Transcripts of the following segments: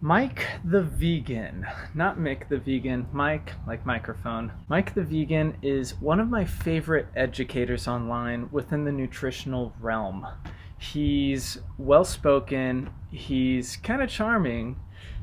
Mike the Vegan, not Mick the Vegan, Mike like microphone. Mike the Vegan is one of my favorite educators online within the nutritional realm. He's well-spoken, he's kind of charming,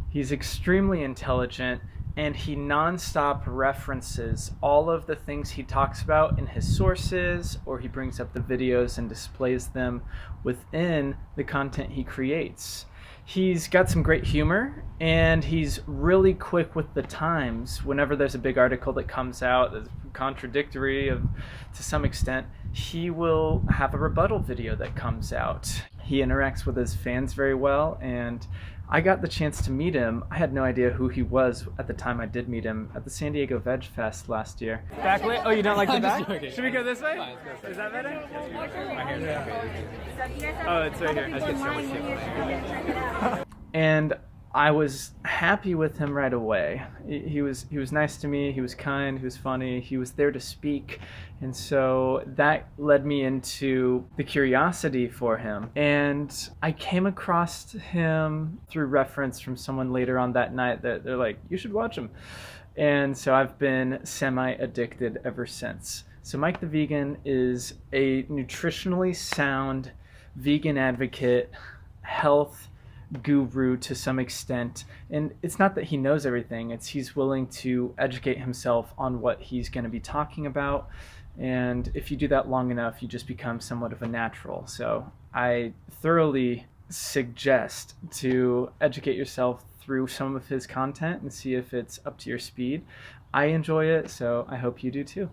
he's extremely intelligent, and he non-stop references all of the things he talks about in his sources, or he brings up the videos and displays them within the content he creates. He's got some great humor, and he's really quick with the times. Whenever there's a big article that comes out that's contradictory to some extent, he will have a rebuttal video that comes out. He interacts with his fans very well, and I got the chance to meet him. I had no idea who he was at the time I did meet him at the San Diego Veg Fest last year. Backlit? Oh, you don't like the back? Should we go this way? Is that better? Oh, it's right here. I just get so much shit. And I was happy with him right away. He was nice to me, he was kind, he was funny, he was there to speak. And so that led me into the curiosity for him. And I came across him through reference from someone later on that night that they're like, you should watch him. And so I've been semi-addicted ever since. So Mike the Vegan is a nutritionally sound vegan advocate, health guru to some extent, and it's not that he knows everything, it's he's willing to educate himself on what he's going to be talking about, and if you do that long enough you just become somewhat of a natural. So I thoroughly suggest to educate yourself through some of his content and see if it's up to your speed. I enjoy it, so I hope you do too.